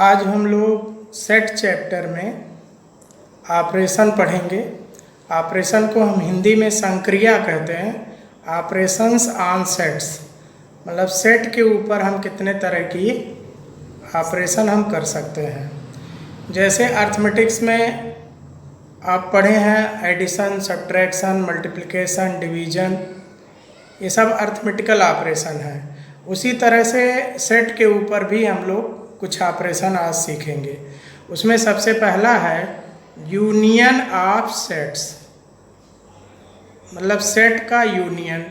आज हम लोग सेट चैप्टर में ऑपरेशन पढ़ेंगे। ऑपरेशन को हम हिंदी में संक्रिया कहते हैं। ऑपरेशंस ऑन सेट्स मतलब सेट के ऊपर हम कितने तरह की ऑपरेशन हम कर सकते हैं। जैसे अर्थमेटिक्स में आप पढ़े हैं एडिशन, सब्ट्रैक्शन, मल्टीप्लिकेशन, डिवीजन, ये सब अर्थमेटिकल ऑपरेशन है। उसी तरह से सेट के ऊपर भी हम लोग कुछ ऑपरेशन आज सीखेंगे। उसमें सबसे पहला है यूनियन ऑफ सेट्स, मतलब सेट का यूनियन।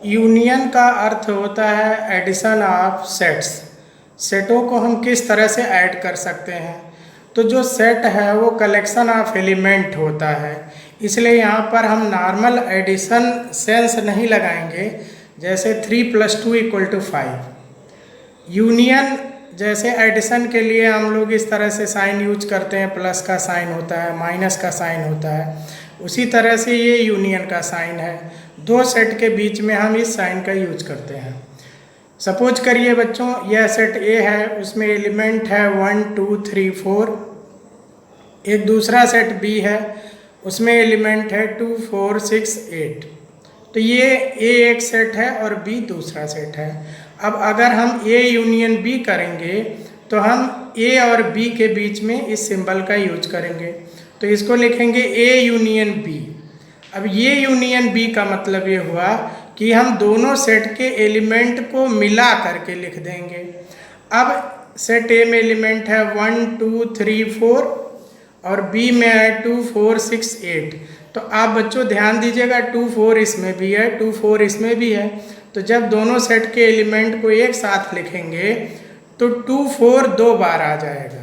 यूनियन का अर्थ होता है एडिशन ऑफ सेट्स। सेटों को हम किस तरह से ऐड कर सकते हैं। तो जो सेट है वो कलेक्शन ऑफ एलिमेंट होता है, इसलिए यहाँ पर हम नॉर्मल एडिशन सेंस नहीं लगाएंगे। जैसे 3 + 2 = 5। यूनियन जैसे एडिशन के लिए हम लोग इस तरह से साइन यूज करते हैं, प्लस का साइन होता है, माइनस का साइन होता है। उसी तरह से ये यूनियन का साइन है। दो सेट के बीच में हम इस साइन का यूज करते हैं। सपोज करिए बच्चों, यह सेट ए है, उसमें एलिमेंट है 1 2 3 4। एक दूसरा सेट बी है, उसमें एलिमेंट है 2 4 6 8। तो ये ए एक सेट है और बी दूसरा सेट है। अब अगर हम ए यूनियन बी करेंगे तो हम ए और बी के बीच में इस सिंबल का यूज करेंगे। तो इसको लिखेंगे ए यूनियन बी। अब ये यूनियन बी का मतलब ये हुआ कि हम दोनों सेट के एलिमेंट को मिला करके लिख देंगे। अब सेट ए में एलिमेंट है 1 2 3 4 और बी में है 2 4 6 8। तो आप बच्चों ध्यान दीजिएगा, 2 4 इसमें भी है, 2 4 इसमें भी है। तो जब दोनों सेट के एलिमेंट को एक साथ लिखेंगे तो 2 4 2 बार आ जाएगा।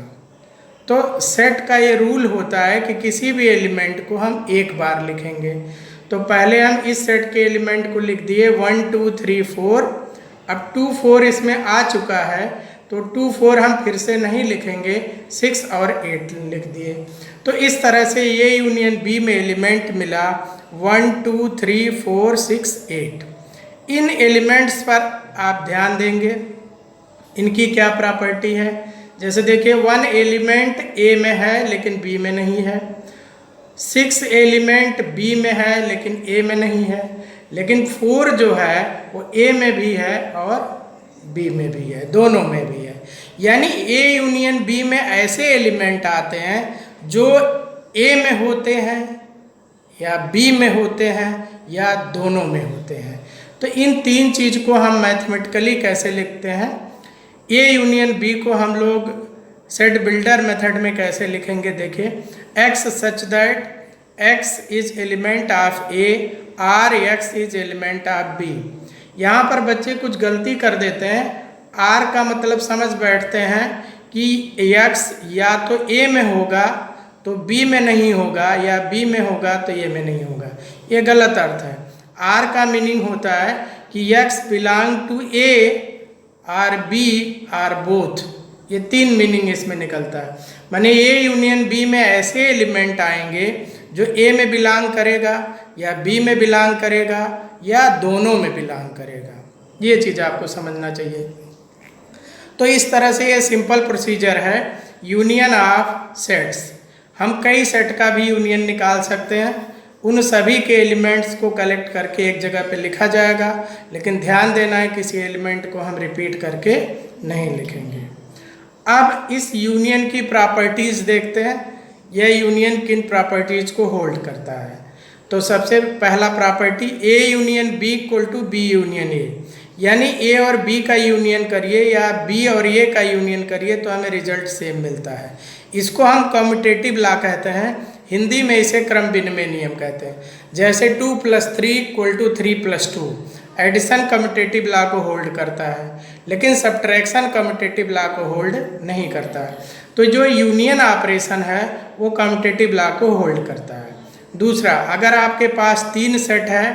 तो सेट का ये रूल होता है कि किसी भी एलिमेंट को हम एक बार लिखेंगे। तो पहले हम इस सेट के एलिमेंट को लिख दिए 1 2 3 4। अब 2 4 इसमें आ चुका है तो 2 4 हम फिर से नहीं लिखेंगे, 6 और 8 लिख दिए। तो इस तरह से ये यूनियन बी में एलिमेंट मिला 1 2 3 4 6 8। इन एलिमेंट्स पर आप ध्यान देंगे, इनकी क्या प्रॉपर्टी है। जैसे देखिए 1 एलिमेंट ए में है लेकिन बी में नहीं है, 6 एलिमेंट बी में है लेकिन ए में नहीं है, लेकिन 4 जो है वो ए में भी है और बी में भी है, दोनों में भी है। यानी ए यूनियन बी में ऐसे एलिमेंट आते हैं जो ए में होते हैं या बी में होते हैं या दोनों में होते हैं। तो इन तीन चीज़ को हम मैथमेटिकली कैसे लिखते हैं। ए यूनियन बी को हम लोग सेट बिल्डर मेथड में कैसे लिखेंगे। देखिए x such that x is element of A और x is element of B. यहाँ पर बच्चे कुछ गलती कर देते हैं। r का मतलब समझ बैठते हैं कि x या तो a में होगा तो b में नहीं होगा, या b में होगा तो a में नहीं होगा। ये गलत अर्थ है। r का मीनिंग होता है कि x बिलोंग टू a और b आर बोथ। ये तीन मीनिंग इसमें निकलता है। माने ए यूनियन बी में ऐसे एलिमेंट आएंगे जो ए में बिलोंग करेगा या बी में बिलोंग करेगा या दोनों में बिलोंग करेगा। ये चीज़ आपको समझना चाहिए। तो इस तरह से ये सिंपल प्रोसीजर है यूनियन ऑफ सेट्स। हम कई सेट का भी यूनियन निकाल सकते हैं। उन सभी के एलिमेंट्स को कलेक्ट करके एक जगह पे लिखा जाएगा, लेकिन ध्यान देना है किसी एलिमेंट को हम रिपीट करके नहीं लिखेंगे। अब इस यूनियन की प्रॉपर्टीज़ देखते हैं। यह यूनियन किन प्रॉपर्टीज़ को होल्ड करता है। तो सबसे पहला property A union B = B union A. यानी ए और बी का यूनियन करिए या बी और ए का यूनियन करिए तो हमें रिजल्ट सेम मिलता है। इसको हम कम्यूटेटिव लॉ कहते हैं, हिंदी में इसे क्रम विनिमय नियम कहते हैं। जैसे 2 + 3 = 3 + 2 एडिशन कम्यूटेटिव लॉ को होल्ड करता है, लेकिन सब्ट्रैक्शन कम्यूटेटिव लॉ को होल्ड नहीं करता है। तो जो यूनियन ऑपरेशन है वो कम्यूटेटिव लॉ को होल्ड करता है। दूसरा, अगर आपके पास 3 सेट है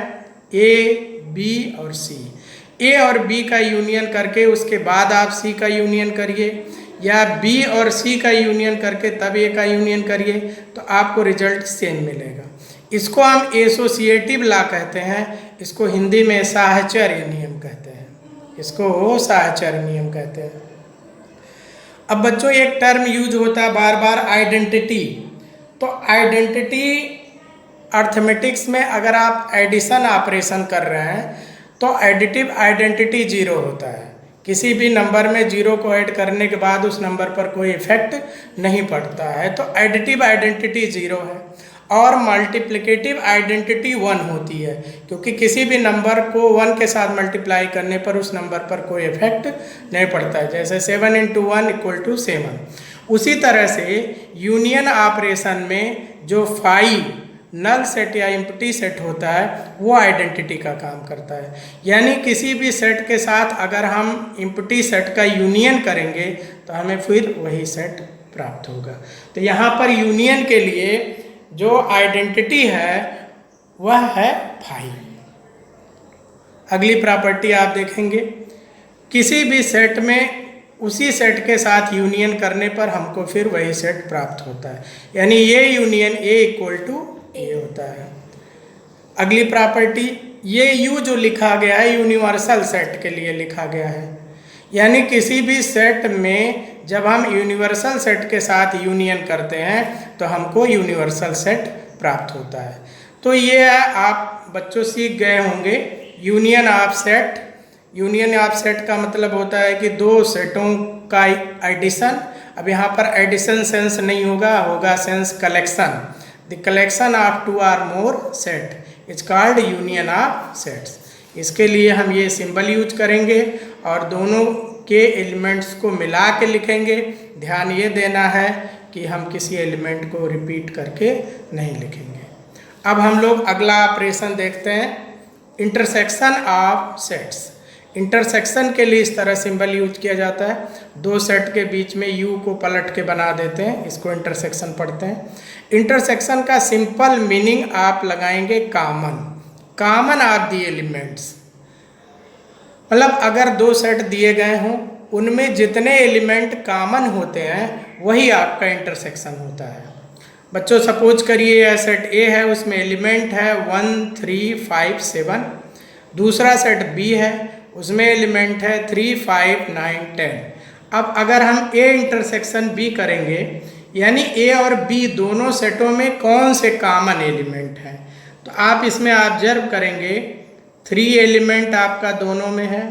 ए बी और सी, ए और बी का यूनियन करके उसके बाद आप सी का यूनियन करिए, या बी और सी का यूनियन करके तब ए का यूनियन करिए, तो आपको रिजल्ट सेम मिलेगा। इसको हम एसोसिएटिव लॉ कहते हैं, इसको हिंदी में साहचर्य नियम कहते हैं। इसको साहचर नियम कहते हैं। अब बच्चों एक टर्म यूज होता है बार बार, आइडेंटिटी। तो आइडेंटिटी अर्थमेटिक्स में अगर आप एडिशन ऑपरेशन कर रहे हैं तो एडिटिव आइडेंटिटी जीरो होता है। किसी भी नंबर में जीरो को ऐड करने के बाद उस नंबर पर कोई इफेक्ट नहीं पड़ता है, तो एडिटिव आइडेंटिटी जीरो है। और मल्टीप्लिकेटिव आइडेंटिटी वन होती है, क्योंकि किसी भी नंबर को वन के साथ मल्टीप्लाई करने पर उस नंबर पर कोई इफेक्ट नहीं पड़ता है, जैसे 7 × 1 = 7। उसी तरह से यूनियन ऑपरेशन में जो 5 नल सेट या एम्प्टी सेट होता है वो आइडेंटिटी का काम करता है। यानी किसी भी सेट के साथ अगर हम एम्प्टी सेट का यूनियन करेंगे तो हमें फिर वही सेट प्राप्त होगा। तो यहाँ पर यूनियन के लिए जो आइडेंटिटी है वह है 5। अगली प्रॉपर्टी आप देखेंगे, किसी भी सेट में उसी सेट के साथ यूनियन करने पर हमको फिर वही सेट प्राप्त होता है, यानी ये यूनियन A = A होता है। अगली प्रॉपर्टी, ये U जो लिखा गया है यूनिवर्सल सेट के लिए लिखा गया है, यानी किसी भी सेट में जब हम यूनिवर्सल सेट के साथ यूनियन करते हैं तो हमको यूनिवर्सल सेट प्राप्त होता है। तो ये आप बच्चों सीख गए होंगे union of set. Union of set का मतलब होता है कि दो सेटों का एडिशन। अब यहाँ पर एडिशन सेंस नहीं होगा, होगा sense collection. The collection of 2 or more set is called union of sets. इसके लिए हम ये सिंबल यूज करेंगे और दोनों के एलिमेंट्स को मिला के लिखेंगे। ध्यान ये देना है कि हम किसी एलिमेंट को रिपीट करके नहीं लिखेंगे। अब हम लोग अगला ऑपरेशन देखते हैं, इंटरसेक्शन ऑफ सेट्स। इंटरसेक्शन के लिए इस तरह सिंबल यूज किया जाता है, दो सेट के बीच में U को पलट के बना देते हैं, इसको इंटरसेक्शन पढ़ते हैं। इंटरसेक्शन का सिंपल मीनिंग आप लगाएंगे कॉमन ऑफ द एलिमेंट्स। मतलब अगर दो सेट दिए गए हों उनमें जितने एलिमेंट कॉमन होते हैं वही आपका इंटरसेक्शन होता है। बच्चों सपोज करिए यह सेट A है, उसमें एलिमेंट है 1 3 5 7। दूसरा सेट B है, उसमें एलिमेंट है 3 5 9 10। अब अगर हम A इंटरसेक्शन B करेंगे, यानी A और B दोनों सेटों में कौन से कॉमन एलिमेंट हैं, तो आप इसमें ऑब्जर्व करेंगे 3 एलिमेंट आपका दोनों में है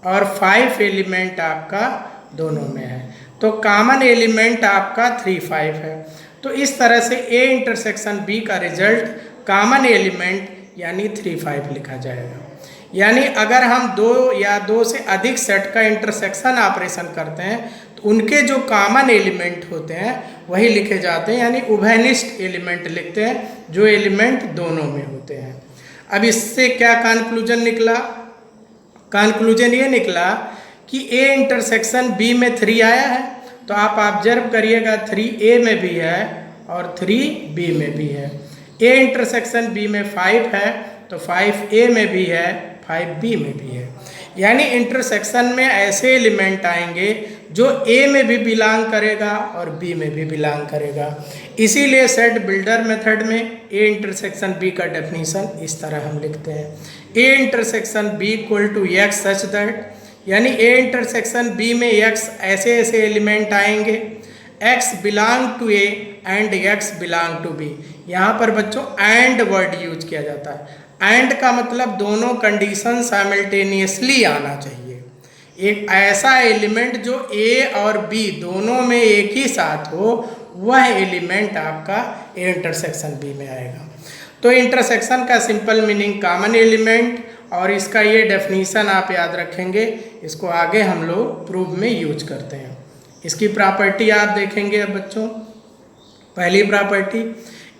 और 5 एलिमेंट आपका दोनों में है, तो कॉमन एलिमेंट आपका 3 5 है। तो इस तरह से A इंटरसेक्शन B का रिजल्ट कॉमन एलिमेंट यानी 3 5 लिखा जाएगा। यानी अगर हम दो या दो से अधिक सेट का इंटरसेक्शन ऑपरेशन करते हैं तो उनके जो कॉमन एलिमेंट होते हैं वही लिखे जाते हैं, यानी उभयनिष्ठ एलिमेंट लिखते हैं जो एलिमेंट दोनों में होते हैं। अब इससे क्या कंक्लूजन निकला? कंक्लूजन ये निकला कि A इंटरसेक्शन B में 3 आया है, तो आप ऑब्जर्व करिएगा 3A में भी है और 3B में भी है। A इंटरसेक्शन B में 5 है तो 5A में भी है, 5B में भी है। यानी इंटरसेक्शन में ऐसे एलिमेंट आएंगे जो A में भी बिलोंग करेगा और B में भी बिलोंग करेगा। इसीलिए सेट बिल्डर मेथड में A इंटरसेक्शन B का डेफिनेशन इस तरह हम लिखते हैं, A intersection B = X such that, यानी A इंटरसेक्शन B में X ऐसे ऐसे एलिमेंट आएंगे, X belong to A and X belong to B। यहाँ पर बच्चों एंड वर्ड यूज किया जाता है। एंड का मतलब दोनों कंडीशन साइमल्टेनियसली आना चाहिए। एक ऐसा एलिमेंट जो A और B दोनों में एक ही साथ हो वह एलिमेंट आपका A इंटरसेक्शन B में आएगा। तो इंटरसेक्शन का सिंपल मीनिंग कॉमन एलिमेंट, और इसका ये डेफिनीशन आप याद रखेंगे, इसको आगे हम लोग प्रूफ में यूज करते हैं। इसकी प्रॉपर्टी आप देखेंगे। अब बच्चों पहली property,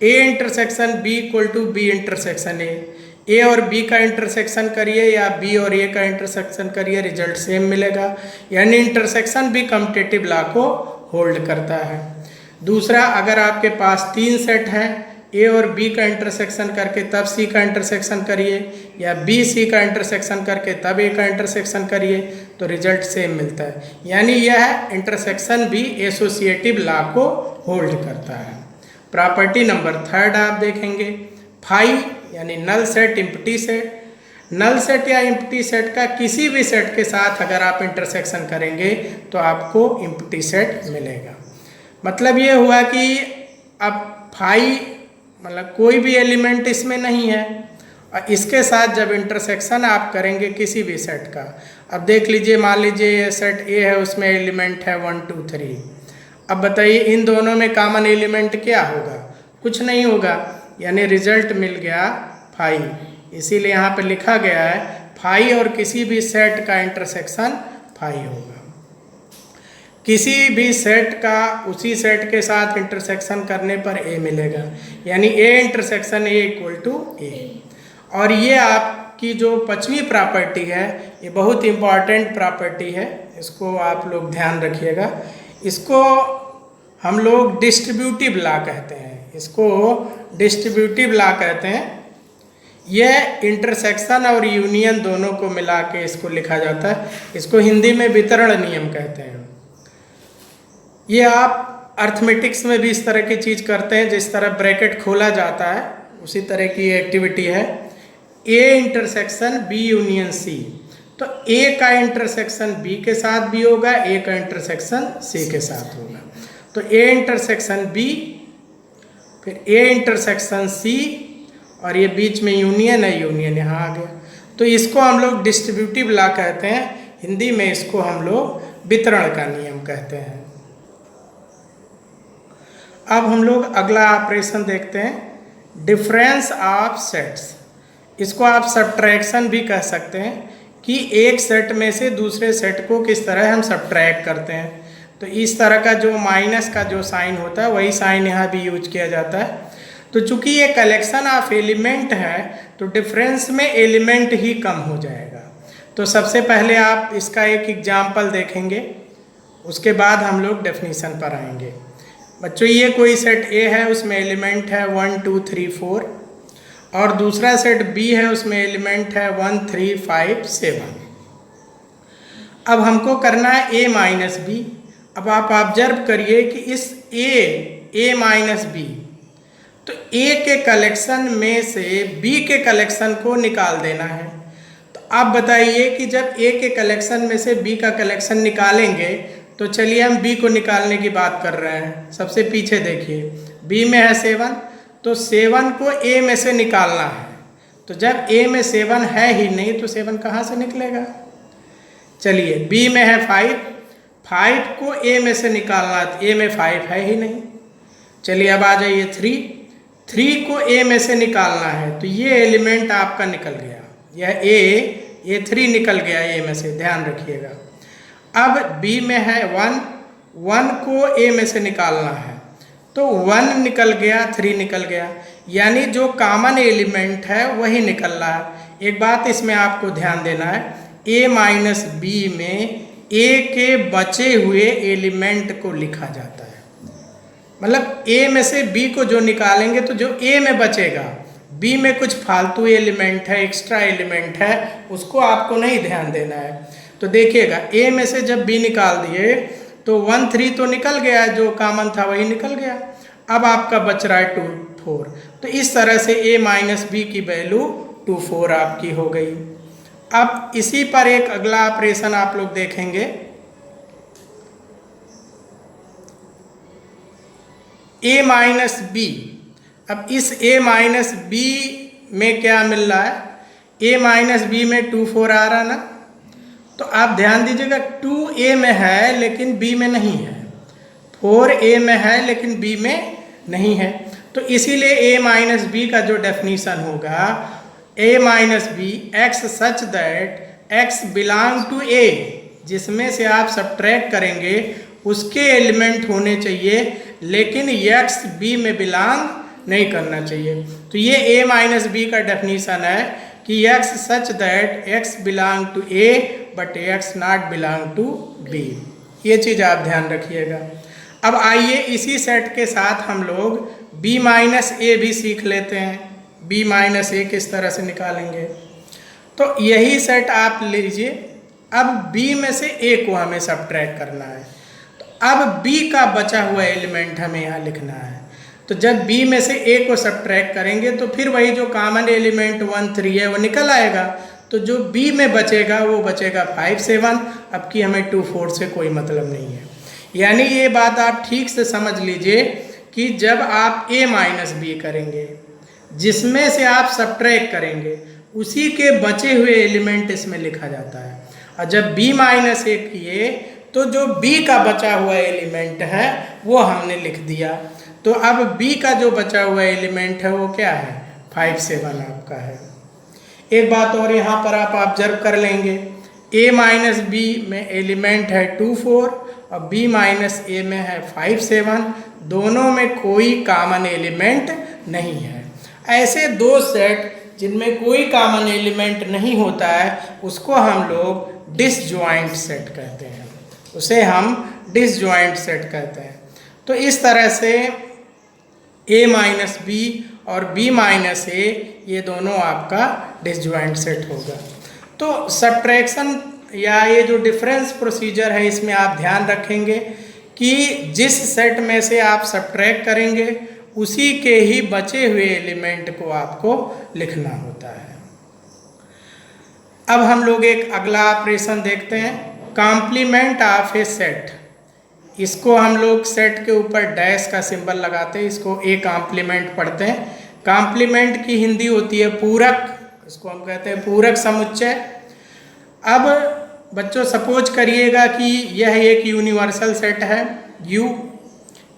A intersection B = B intersection A और B का इंटरसेक्शन करिए या B और A का इंटरसेक्शन करिए, रिजल्ट सेम मिलेगा, यानी इंटरसेक्शन भी कम्यूटेटिव लॉ को होल्ड करता है। दूसरा, अगर आपके पास 3 सेट हैं, A और B का इंटरसेक्शन करके तब C का इंटरसेक्शन करिए या B C का इंटरसेक्शन करके तब A का इंटरसेक्शन करिए, तो रिजल्ट सेम मिलता है। यानी यह इंटरसेक्शन भी एसोसिएटिव लॉ को होल्ड करता है। प्रॉपर्टी नंबर 3 आप देखेंगे, 5 यानी null set empty set. Null set या एम्प्टी सेट का किसी भी सेट के साथ अगर आप इंटरसेक्शन करेंगे तो आपको एम्प्टी सेट मिलेगा। मतलब ये हुआ कि अब फाई मतलब कोई भी एलिमेंट इसमें नहीं है और इसके साथ जब इंटरसेक्शन आप करेंगे किसी भी सेट का, अब देख लीजिए, मान लीजिए ये सेट ए है, उसमें एलिमेंट है 1 2 3। अब बताइए इन दोनों में कॉमन एलिमेंट क्या होगा? कुछ नहीं होगा, यानी रिजल्ट मिल गया फाई। इसीलिए यहाँ पे लिखा गया है फाई और किसी भी सेट का इंटरसेक्शन फाई होगा। किसी भी सेट का उसी सेट के साथ इंटरसेक्शन करने पर ए मिलेगा, यानी A intersection A equal to A. और ये आपकी जो 5वीं प्रॉपर्टी है, ये बहुत इंपॉर्टेंट प्रॉपर्टी है, इसको आप लोग ध्यान रखिएगा। इसको हम लोग डिस्ट्रीब्यूटिव लॉ कहते हैं, इसको डिस्ट्रीब्यूटिव लॉ कहते हैं। यह इंटरसेक्शन और यूनियन दोनों को मिला के इसको लिखा जाता है। इसको हिंदी में वितरण नियम कहते हैं। ये आप अर्थमेटिक्स में भी इस तरह की चीज़ करते हैं, जिस तरह ब्रैकेट खोला जाता है उसी तरह की एक्टिविटी है। A intersection B union C, तो ए का इंटरसेक्शन बी के साथ भी होगा, ए का इंटरसेक्शन सी के साथ होगा। तो ए इंटरसेक्शन बी, फिर ए इंटरसेक्शन सी, और ये बीच में यूनियन है, यूनियन यहाँ आ गया। तो इसको हम लोग डिस्ट्रीब्यूटिव लॉ कहते हैं, हिंदी में इसको हम लोग वितरण का नियम कहते हैं। अब हम लोग अगला ऑपरेशन देखते हैं, डिफरेंस ऑफ सेट्स। इसको आप सब्ट्रैक्शन भी कह सकते हैं कि एक सेट में से दूसरे सेट को किस तरह हम सब्ट्रैक्ट करते हैं। तो इस तरह का जो माइनस का जो साइन होता है वही साइन यहाँ भी यूज किया जाता है। तो चूंकि ये कलेक्शन ऑफ एलिमेंट है तो डिफरेंस में एलिमेंट ही कम हो जाएगा। तो सबसे पहले आप इसका एक एग्जाम्पल देखेंगे, उसके बाद हम लोग डेफिनीशन पर आएंगे। बच्चों ये कोई सेट ए है, उसमें एलिमेंट है 1 2 3 4, और दूसरा सेट बी है, उसमें एलिमेंट है 1 3 5 7। अब हमको करना है ए माइनस बी। अब आप ऑब्जर्व करिए कि इस ए माइनस बी, तो ए के कलेक्शन में से बी के कलेक्शन को निकाल देना है। तो आप बताइए कि जब ए के कलेक्शन में से बी का कलेक्शन निकालेंगे, तो चलिए हम बी को निकालने की बात कर रहे हैं। सबसे पीछे देखिए, बी में है 7, तो 7 को ए में से निकालना है। तो जब ए में 7 है ही नहीं तो 7 कहाँ से निकलेगा? चलिए, बी में है 5 को ए में से निकालना है, तो ए में 5 है ही नहीं। चलिए अब आ जाइए 3 को ए में से निकालना है, तो ये एलिमेंट आपका निकल गया, यह ए 3 निकल गया ए में से, ध्यान रखिएगा। अब बी में है 1 को ए में से निकालना है, तो 1 निकल गया, 3 निकल गया, यानी जो कॉमन एलिमेंट है वही निकल रहा है। एक बात इसमें आपको ध्यान देना है, ए माइनस बी में ए के बचे हुए एलिमेंट को लिखा जाता है। मतलब ए में से बी को जो निकालेंगे तो जो ए में बचेगा, बी में कुछ फालतू एलिमेंट है, एक्स्ट्रा एलिमेंट है, उसको आपको नहीं ध्यान देना है। तो देखिएगा, ए में से जब बी निकाल दिए तो 1 3 तो निकल गया, जो कॉमन था वही निकल गया। अब आपका बच रहा है 2 4। तो इस तरह से ए माइनस बी की वैल्यू 2 4 आपकी हो गई। अब इसी पर एक अगला ऑपरेशन आप लोग देखेंगे, ए माइनस बी। अब इस ए माइनस बी में क्या मिल रहा है? ए माइनस बी में 2 4 आ रहा ना, तो आप ध्यान दीजिएगा 2 ए में है लेकिन बी में नहीं है, 4 ए में है लेकिन बी में नहीं है। तो इसीलिए ए माइनस बी का जो डेफिनीशन होगा, A minus B X such that X belong to A, जिसमें से आप सब्ट्रैक्ट करेंगे उसके एलिमेंट होने चाहिए, लेकिन एक्स बी में बिलोंग नहीं करना चाहिए। तो ये ए माइनस बी का डेफिनीशन है कि X such that X belong to A but X not belong to B. ये चीज़ आप ध्यान रखिएगा। अब आइए इसी सेट के साथ हम लोग बी माइनस ए भी सीख लेते हैं। बी माइनस ए किस तरह से निकालेंगे? तो यही सेट आप लीजिए। अब बी में से ए को हमें सब्ट्रैक्ट करना है, तो अब बी का बचा हुआ एलिमेंट हमें यहाँ लिखना है। तो जब बी में से ए को सब्ट्रैक्ट करेंगे तो फिर वही जो कॉमन एलिमेंट 1 3 है वो निकल आएगा। तो जो बी में बचेगा वो बचेगा 5 7। अब की हमें 2 4 से कोई मतलब नहीं है। यानी ये बात आप ठीक से समझ लीजिए कि जब आप a माइनस बी करेंगे, जिसमें से आप सब्ट्रैक्ट करेंगे, उसी के बचे हुए एलिमेंट इसमें लिखा जाता है। और जब b माइनस ए किए तो जो b का बचा हुआ एलिमेंट है वो हमने लिख दिया। तो अब b का जो बचा हुआ एलिमेंट है वो क्या है? 5 7 आपका है। एक बात और यहाँ पर आप ऑब्जर्व कर लेंगे, a माइनस बी में एलिमेंट है 2 4 और b माइनस ए में है 5 7। दोनों में कोई कॉमन एलिमेंट नहीं है। ऐसे दो सेट जिनमें कोई कॉमन एलिमेंट नहीं होता है उसको हम लोग डिसजॉइंट सेट कहते हैं, उसे हम डिसजॉइंट सेट कहते हैं। तो इस तरह से a माइनस बी और b माइनस ए ये दोनों आपका डिसजॉइंट सेट होगा। तो सब्ट्रैक्शन या ये जो डिफरेंस प्रोसीजर है इसमें आप ध्यान रखेंगे कि जिस सेट में से आप सब्ट्रैक्ट करेंगे उसी के ही बचे हुए एलिमेंट को आपको लिखना होता है। अब हम लोग एक अगला ऑपरेशन देखते हैं, कॉम्प्लीमेंट ऑफ ए सेट। इसको हम लोग सेट के ऊपर डैश का सिंबल लगाते हैं, इसको ए कॉम्प्लीमेंट पढ़ते हैं। कॉम्प्लीमेंट की हिंदी होती है पूरक, इसको हम कहते हैं पूरक समुच्चय। अब बच्चों सपोज करिएगा कि यह एक यूनिवर्सल सेट है U,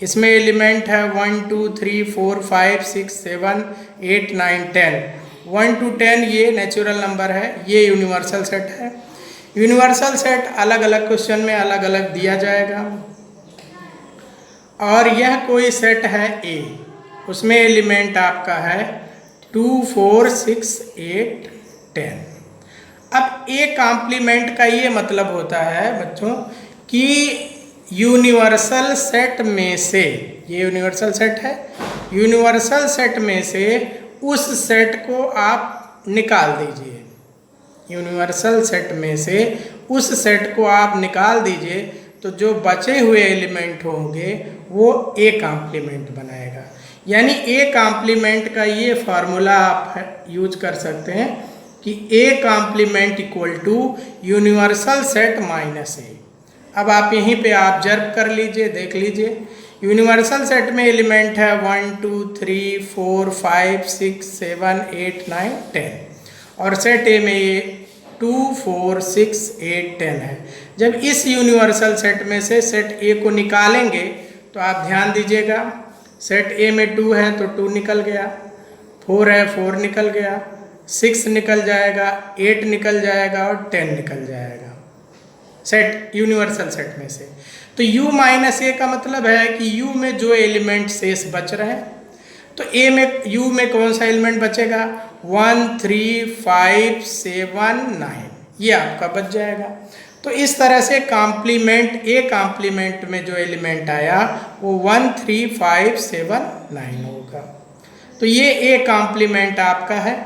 इसमें एलिमेंट है 1 2 3 4 5 6 7 8 9 10। 1 to 10 ये नेचुरल नंबर है, ये यूनिवर्सल सेट है। यूनिवर्सल सेट अलग अलग क्वेश्चन में अलग अलग दिया जाएगा। और यह कोई सेट है A, उसमें एलिमेंट आपका है 2 4 6 8 10। अब A कॉम्प्लीमेंट का ये मतलब होता है बच्चों कि यूनिवर्सल सेट में से, ये यूनिवर्सल सेट है, यूनिवर्सल सेट में से उस सेट को आप निकाल दीजिए। यूनिवर्सल सेट में से उस सेट को आप निकाल दीजिए तो जो बचे हुए एलिमेंट होंगे वो ए कॉम्प्लीमेंट बनाएगा। यानी ए कॉम्प्लीमेंट का ये फार्मूला आप यूज कर सकते हैं कि A complement equal to universal set minus A. अब आप यहीं पे ऑब्जर्व कर लीजिए, देख लीजिए, यूनिवर्सल सेट में एलिमेंट है 1 2 3 4 5 6 7 8 9 10 और सेट ए में ये 2 4 6 8 10 है। जब इस यूनिवर्सल सेट में से सेट ए को निकालेंगे तो आप ध्यान दीजिएगा, सेट ए में 2 है तो 2 निकल गया, 4 है 4 निकल गया, 6 निकल जाएगा, 8 निकल जाएगा और 10 निकल जाएगा सेट यूनिवर्सल सेट में से। तो u माइनस ए का मतलब है कि u में जो एलिमेंट शेष बच रहे हैं, तो a में u में कौन सा एलिमेंट बचेगा? 1 3 5 7 9, ये आपका बच जाएगा। तो इस तरह से कॉम्प्लीमेंट ए कॉम्प्लीमेंट में जो एलिमेंट आया वो 1 3 5 7 9 होगा। तो ये ए कॉम्प्लीमेंट आपका है।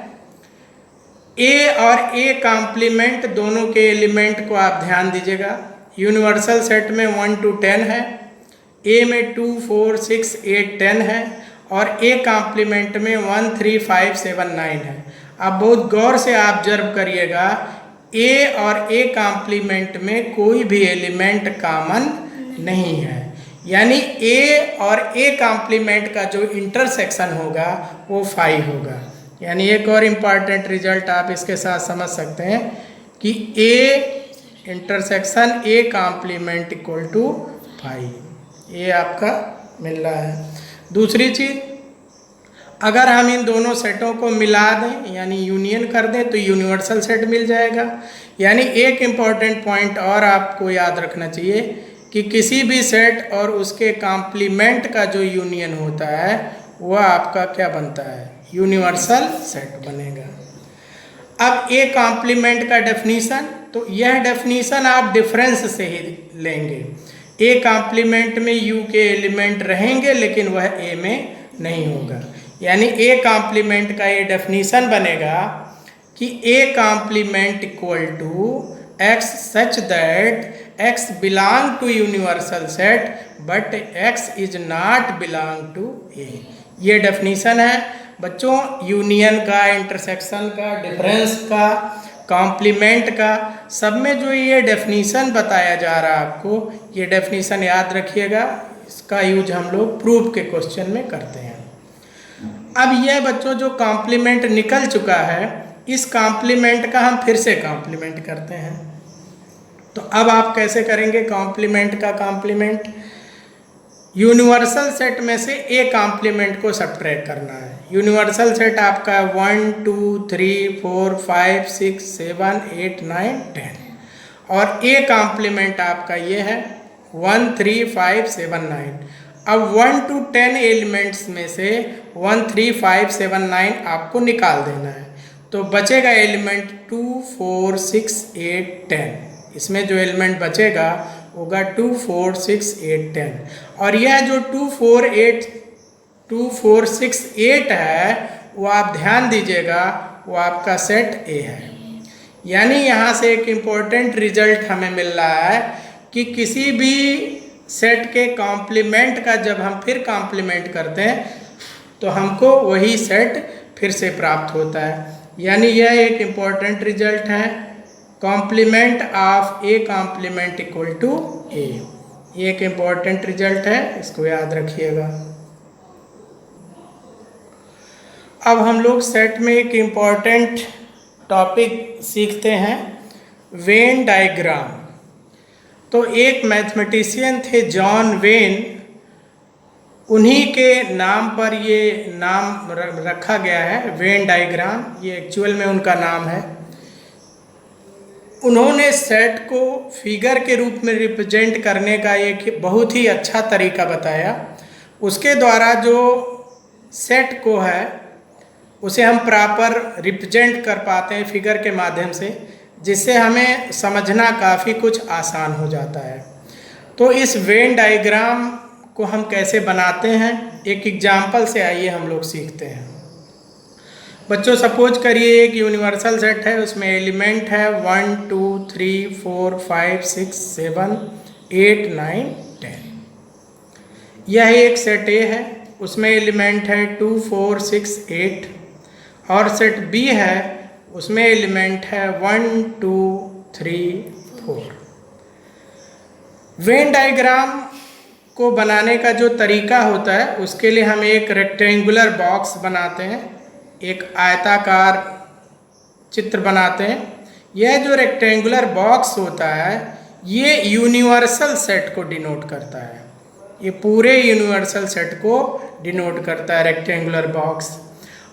ए और ए कॉम्प्लीमेंट दोनों के एलिमेंट को आप ध्यान दीजिएगा, यूनिवर्सल सेट में 1 to 10 है, ए में 2 4 6 8 10 है और ए कॉम्प्लीमेंट में 1 3 5 7 9 है। आप बहुत गौर से ऑब्जर्व करिएगा, ए और ए कॉम्प्लीमेंट में कोई भी एलिमेंट कॉमन नहीं है। यानी ए और ए कॉम्प्लीमेंट का जो इंटरसेक्शन होगा वो 5 होगा। यानी एक और इम्पॉर्टेंट रिजल्ट आप इसके साथ समझ सकते हैं कि A intersection A complement equal to 5, ये आपका मिल रहा है। दूसरी चीज़, अगर हम इन दोनों सेटों को मिला दें यानी यूनियन कर दें तो यूनिवर्सल सेट मिल जाएगा। यानी एक इम्पॉर्टेंट पॉइंट और आपको याद रखना चाहिए कि किसी भी सेट और उसके कॉम्प्लीमेंट का जो यूनियन होता है वह आपका क्या बनता है? यूनिवर्सल सेट बनेगा। अब ए कॉम्प्लीमेंट का डेफिनीशन, तो यह डेफिनीशन आप डिफरेंस से ही लेंगे। ए कॉम्प्लीमेंट में यू के एलिमेंट रहेंगे लेकिन वह ए में नहीं होगा। यानी ए कॉम्प्लीमेंट का ये डेफिनीशन बनेगा कि A complement equal to X such that X belong to universal set but X is not belong to A. ये डेफिनीशन है बच्चों यूनियन का, इंटरसेक्शन का, डिफरेंस का, कॉम्प्लीमेंट का, सब में जो ये डेफिनीशन बताया जा रहा है आपको, ये डेफिनीशन याद रखिएगा, इसका यूज हम लोग प्रूफ के क्वेश्चन में करते हैं। अब यह बच्चों जो कॉम्प्लीमेंट निकल चुका है, इस कॉम्प्लीमेंट का हम फिर से कॉम्प्लीमेंट करते हैं। तो अब आप कैसे करेंगे कॉम्प्लीमेंट का कॉम्प्लीमेंट? यूनिवर्सल सेट में से ए कॉम्प्लीमेंट को सब्ट्रैक्ट करना है। यूनिवर्सल सेट आपका 1 2 3 4 5 6 7 8 9 10 और ए कॉम्प्लीमेंट आपका ये है 1 3 5 7 9। अब 1 to 10 एलिमेंट्स में से 1 3 5 7 9 आपको निकाल देना है, तो बचेगा एलिमेंट 2 4 6 8 10। इसमें जो एलिमेंट बचेगा होगा 2 4 6 8 10 और यह जो 2 4 6 8 है वो आप ध्यान दीजिएगा, वो आपका सेट ए है। यानी यहाँ से एक इम्पोर्टेंट रिजल्ट हमें मिल रहा है कि किसी भी सेट के कॉम्प्लीमेंट का जब हम फिर कॉम्प्लीमेंट करते हैं तो हमको वही सेट फिर से प्राप्त होता है। यानी यह एक इम्पोर्टेंट रिजल्ट है, complement of A complement equal to A. ये एक इम्पोर्टेंट रिजल्ट है, इसको याद रखिएगा। अब हम लोग सेट में एक इम्पोर्टेंट टॉपिक सीखते हैं, वेन डायग्राम। तो एक मैथमेटिशियन थे जॉन वेन, उन्हीं के नाम पर ये नाम रखा गया है वेन डायग्राम, ये एक्चुअल में उनका नाम है। उन्होंने सेट को फिगर के रूप में रिप्रेजेंट करने का एक बहुत ही अच्छा तरीका बताया। उसके द्वारा जो सेट को है उसे हम प्रॉपर रिप्रेजेंट कर पाते हैं फिगर के माध्यम से, जिससे हमें समझना काफ़ी कुछ आसान हो जाता है। तो इस वेन डायग्राम को हम कैसे बनाते हैं, एक एग्जाम्पल से आइए हम लोग सीखते हैं। बच्चों सपोज करिए एक यूनिवर्सल सेट है, उसमें एलिमेंट है 1 2 3 4 5 6 7 8 9 10। यह एक सेट ए है, उसमें एलिमेंट है 2 4 6 8 और सेट बी है, उसमें एलिमेंट है 1 2 3 4। वेन डायग्राम को बनाने का जो तरीका होता है उसके लिए हम एक रेक्टेंगुलर बॉक्स बनाते हैं, एक आयताकार चित्र बनाते हैं। यह जो रेक्टेंगुलर बॉक्स होता है ये यूनिवर्सल सेट को डिनोट करता है, ये पूरे यूनिवर्सल सेट को डिनोट करता है रेक्टेंगुलर बॉक्स।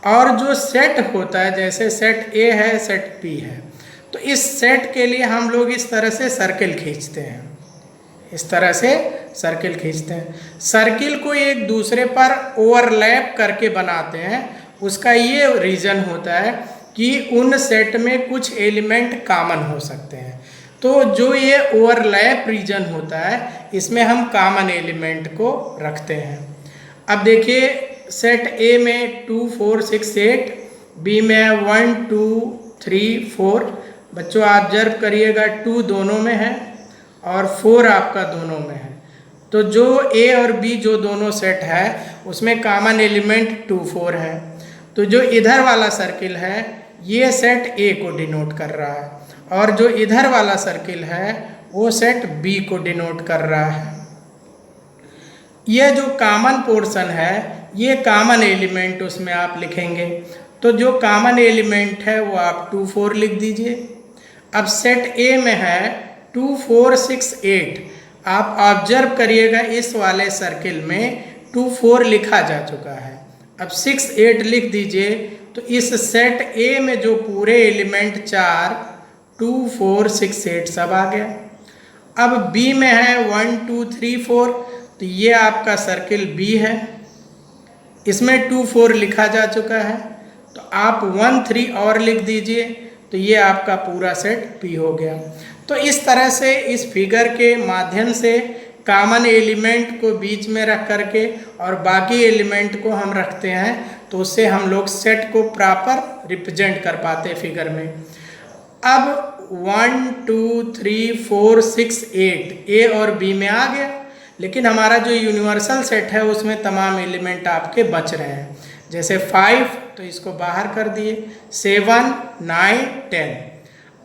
और जो सेट होता है, जैसे सेट ए है सेट बी है, तो इस सेट के लिए हम लोग इस तरह से सर्किल खींचते हैं, इस तरह से सर्किल खींचते हैं। सर्किल को एक दूसरे पर ओवरलैप करके बनाते हैं। उसका ये रीज़न होता है कि उन सेट में कुछ एलिमेंट कॉमन हो सकते हैं। तो जो ये ओवरलैप रीजन होता है इसमें हम कॉमन एलिमेंट को रखते हैं। अब देखिए सेट ए में 2 4 6 8, बी में 1 2 3 4। बच्चों आप ऑब्जर्व करिएगा 2 दोनों में है और 4 आपका दोनों में है। तो जो ए और बी जो दोनों सेट है उसमें कॉमन एलिमेंट 2 4 है। तो जो इधर वाला सर्किल है ये सेट ए को डिनोट कर रहा है और जो इधर वाला सर्किल है वो सेट बी को डिनोट कर रहा है। यह जो कॉमन पोर्शन है ये कॉमन एलिमेंट उसमें आप लिखेंगे। तो जो कॉमन एलिमेंट है वो आप 2 4 लिख दीजिए। अब सेट ए में है 2 4 6 8। आप ऑब्जर्व करिएगा इस वाले सर्किल में 2 4 लिखा जा चुका है। अब 6 8 लिख दीजिए। तो इस सेट ए में जो पूरे एलिमेंट 4 2 4 6 8 सब आ गया। अब बी में है 1 2 3 4। तो ये आपका सर्किल बी है, इसमें 2 4 लिखा जा चुका है। तो आप 1 3 और लिख दीजिए तो ये आपका पूरा सेट बी हो गया। तो इस तरह से इस फिगर के माध्यम से कॉमन एलिमेंट को बीच में रख करके और बाकी एलिमेंट को हम रखते हैं, तो उससे हम लोग सेट को प्रॉपर रिप्रेजेंट कर पाते हैं फिगर में। अब 1 2 3 4 6 8 ए और बी में आ गया, लेकिन हमारा जो यूनिवर्सल सेट है उसमें तमाम एलिमेंट आपके बच रहे हैं। जैसे 5 तो इसको बाहर कर दिए, 7 9 10।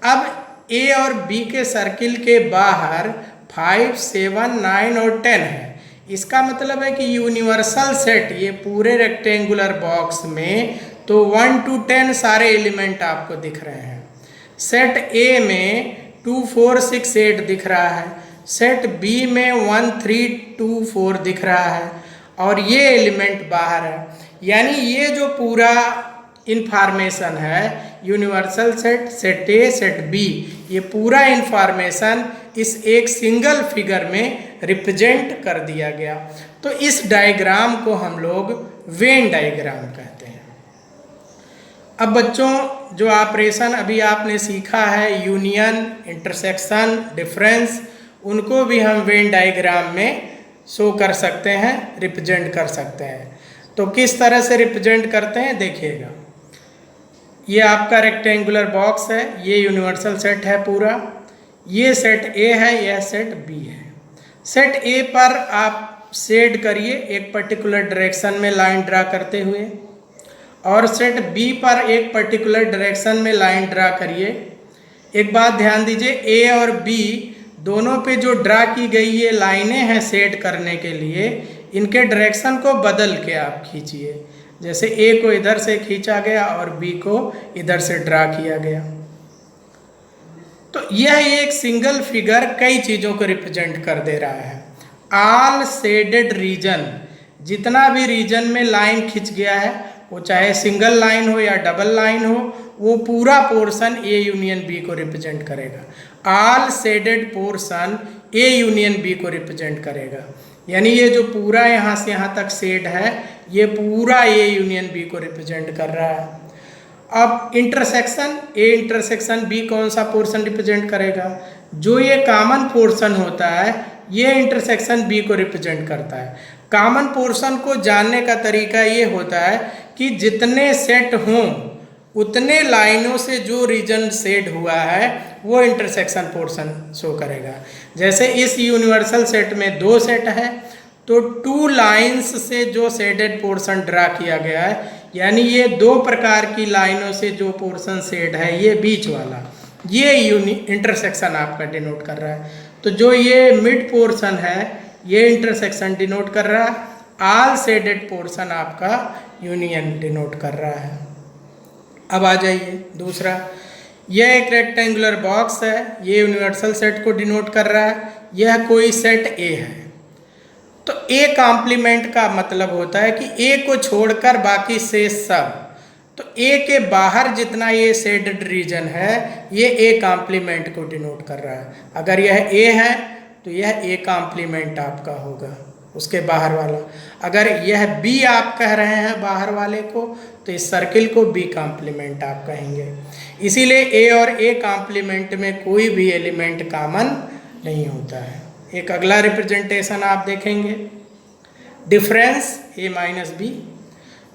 अब ए और बी के सर्किल के बाहर 5, 7, 9 और 10 है। इसका मतलब है कि यूनिवर्सल सेट ये पूरे रेक्टेंगुलर बॉक्स में तो 1 to 10 सारे एलिमेंट आपको दिख रहे हैं। सेट ए में 2, 4, 6, 8 दिख रहा है, सेट बी में 1, 3, 2, 4 दिख रहा है और ये एलिमेंट बाहर है। यानी ये जो पूरा इंफॉर्मेशन है universal set, set A, set B, ये पूरा इंफॉर्मेशन इस एक सिंगल फिगर में रिप्रेजेंट कर दिया गया। तो इस डायग्राम को हम लोग वेन डायग्राम कहते हैं। अब बच्चों जो ऑपरेशन अभी आपने सीखा है यूनियन, इंटरसेक्शन, डिफरेंस, उनको भी हम वेन डायग्राम में शो कर सकते हैं, रिप्रेजेंट कर सकते हैं। तो किस तरह से रिप्रेजेंट करते हैं देखिएगा। ये आपका रेक्टेंगुलर बॉक्स है, ये यूनिवर्सल सेट है पूरा, ये सेट ए है, यह सेट बी है। सेट ए पर आप शेड करिए एक पर्टिकुलर डायरेक्शन में लाइन ड्रा करते हुए, और सेट बी पर एक पर्टिकुलर डायरेक्शन में लाइन ड्रा करिए। एक बात ध्यान दीजिए, ए और बी दोनों पे जो ड्रा की गई ये लाइनें हैं शेड करने के लिए, इनके डायरेक्शन को बदल के आप खींचिए। जैसे ए को इधर से खींचा गया और बी को इधर से ड्रा किया गया। तो यह एक सिंगल फिगर कई चीज़ों को रिप्रेजेंट कर दे रहा है। ऑल शेडेड रीजन, जितना भी रीजन में लाइन खिंच गया है, वो चाहे सिंगल लाइन हो या डबल लाइन हो, वो पूरा पोर्शन ए यूनियन बी को रिप्रेजेंट करेगा। All shaded portion A union B को रिप्रेजेंट करेगा। यानी ये जो पूरा यहाँ से यहाँ तक शेड है, ये पूरा ए यूनियन बी को रिप्रेजेंट कर रहा है। अब इंटरसेक्शन, ए इंटरसेक्शन बी कौन सा पोर्शन रिप्रेजेंट करेगा? जो ये कॉमन पोर्शन होता है, ये इंटरसेक्शन बी को रिप्रेजेंट करता है। कॉमन पोर्शन को जानने का तरीका ये होता है कि जितने सेट हों उतने लाइनों से जो रीजन शेड हुआ है वो इंटरसेक्शन पोर्शन शो करेगा। जैसे इस यूनिवर्सल सेट में 2 सेट है, तो 2 लाइंस से जो शेडेड पोर्शन ड्रा किया गया है, यानी ये 2 प्रकार की लाइनों से जो पोर्शन शेड है, ये बीच वाला, ये इंटरसेक्शन आपका डिनोट कर रहा है। तो जो ये मिड पोर्शन है, ये इंटरसेक्शन डिनोट कर रहा है। ऑल शेडेड पोर्शन आपका यूनियन डिनोट कर रहा है। अब आ जाइए दूसरा, यह एक रेक्टेंगुलर बॉक्स है, ये यूनिवर्सल सेट को डिनोट कर रहा है। यह कोई सेट ए है, तो ए कॉम्प्लीमेंट का मतलब होता है कि ए को छोड़कर बाकी शेष सब, तो ए के बाहर जितना ये शेडेड रीजन है, ये ए कॉम्प्लीमेंट को डिनोट कर रहा है। अगर यह ए है तो यह ए कॉम्प्लीमेंट आपका होगा, उसके बाहर वाला। अगर यह बी आप कह रहे हैं बाहर वाले को, तो इस सर्किल को बी कॉम्प्लीमेंट आप कहेंगे। इसीलिए ए और ए कॉम्प्लीमेंट में कोई भी एलिमेंट कॉमन नहीं होता है। एक अगला रिप्रेजेंटेशन आप देखेंगे, डिफरेंस ए माइनस बी।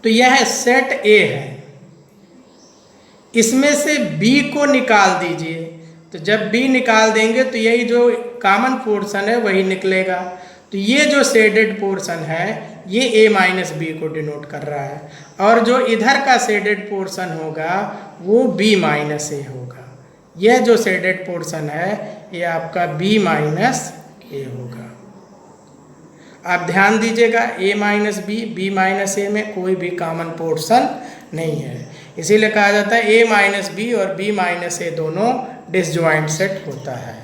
तो यह सेट ए है, इसमें से बी को निकाल दीजिए। तो जब बी निकाल देंगे तो यही जो कॉमन पोर्शन है वही निकलेगा। तो ये जो शेडेड पोर्शन है, ये ए माइनस बी को डिनोट कर रहा है, और जो इधर का शेडेड पोर्शन होगा वो बी माइनस ए होगा। यह जो शेडेड पोर्शन है ये आपका बी माइनस ए होगा। आप ध्यान दीजिएगा, ए माइनस बी, बी माइनस ए में कोई भी कॉमन पोर्शन नहीं है। इसीलिए कहा जाता है ए माइनस बी और बी माइनस ए दोनों डिसजॉइंट सेट होता है।